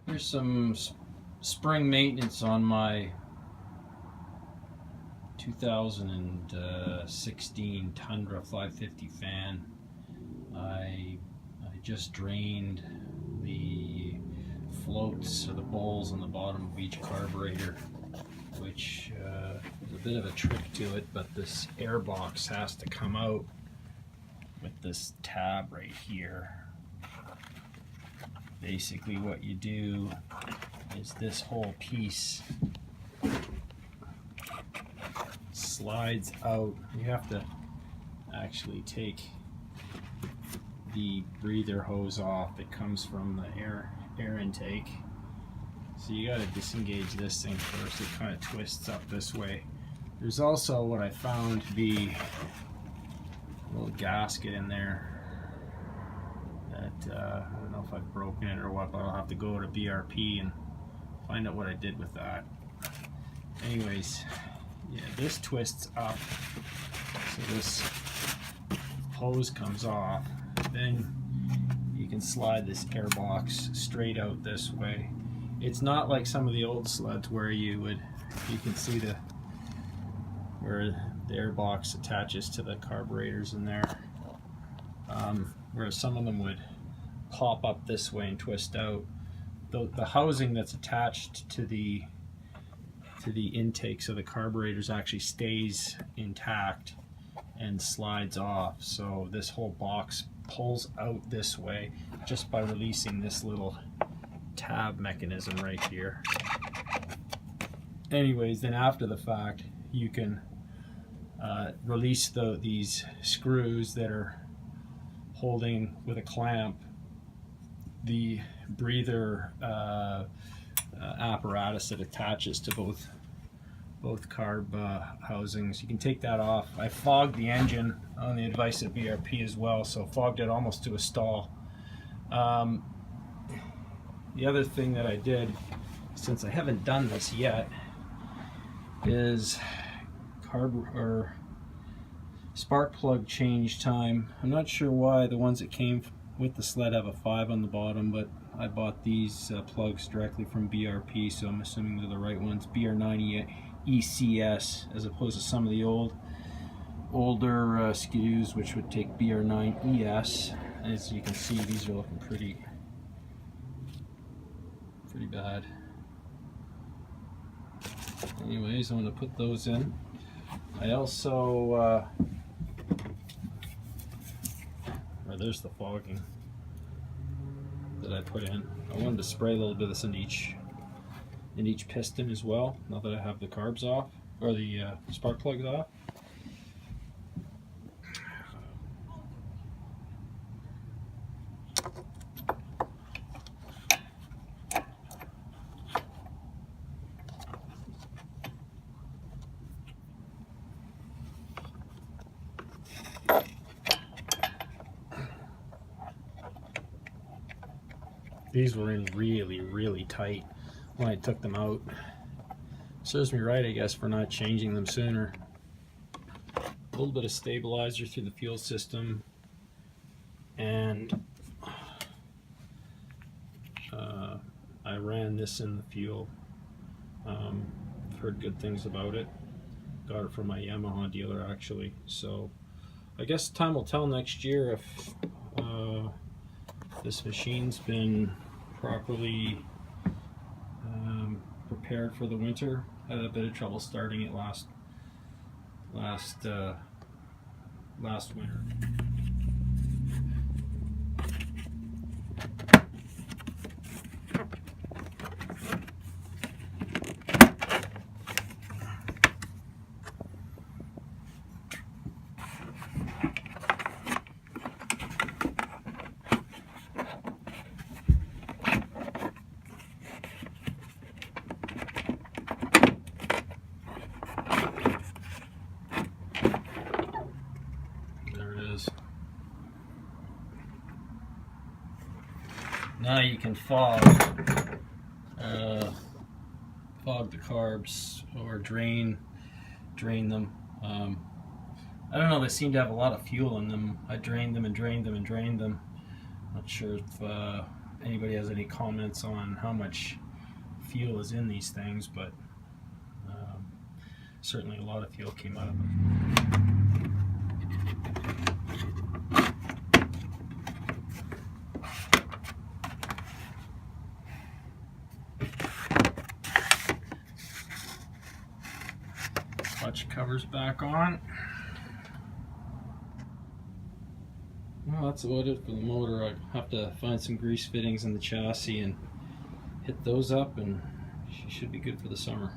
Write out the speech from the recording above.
Here's some spring maintenance on my 2016 Tundra 550 fan. I just drained the floats or the bowls on the bottom of each carburetor, which is a bit of a trick to it, but this air box has to come out with this tab right here. Basically what you do is this whole piece slides out. You have to actually take the breather hose off that comes from the air intake. So you got to disengage this thing first. It kind of twists up this way. There's also what I found to be a little gasket in there that I don't know if I've broken it or what, but I'll have to go to BRP and find out what I did with that. Anyways, yeah, this twists up, so this hose comes off. Then you can slide this air box straight out this way. It's not like some of the old sleds where you can see where the air box attaches to the carburetors in there, whereas some of them would pop up this way and twist out. The housing that's attached to the intakes of the carburetors actually stays intact and slides off, so this whole box pulls out this way just by releasing this little tab mechanism right here. Anyways, then after the fact you can release these screws that are holding with a clamp the breather apparatus that attaches to both carb housings. You can take that off. I fogged the engine on the advice of BRP as well, so fogged it almost to a stall. The other thing that I did, since I haven't done this yet, is spark plug change time. I'm not sure why the ones that came with the sled have a 5 on the bottom, but I bought these plugs directly from BRP, so I'm assuming they're the right ones. BR90 ECS, as opposed to some of the older Skidoos, which would take BR9 ES. As you can see, these are looking pretty bad. Anyways, I'm going to put those in. I also there's the fogging that I put in. I wanted to spray a little bit of this in each piston as well, now that I have the carbs off, or the spark plugs off. These were in really tight when I took them out. Serves me right, I guess, for not changing them sooner. A little bit of stabilizer through the fuel system, and I ran this in the fuel. I've heard good things about it. Got it from my Yamaha dealer, actually. So I guess time will tell next year if this machine's been properly prepared for the winter. I had a bit of trouble starting it last winter. Now you can fog the carbs or drain them. I don't know, they seem to have a lot of fuel in them. I drained them and drained them and drained them. Not sure if anybody has any comments on how much fuel is in these things, but certainly a lot of fuel came out of them. Clutch covers back on. Well, that's about it for the motor. I have to find some grease fittings in the chassis and hit those up, and she should be good for the summer.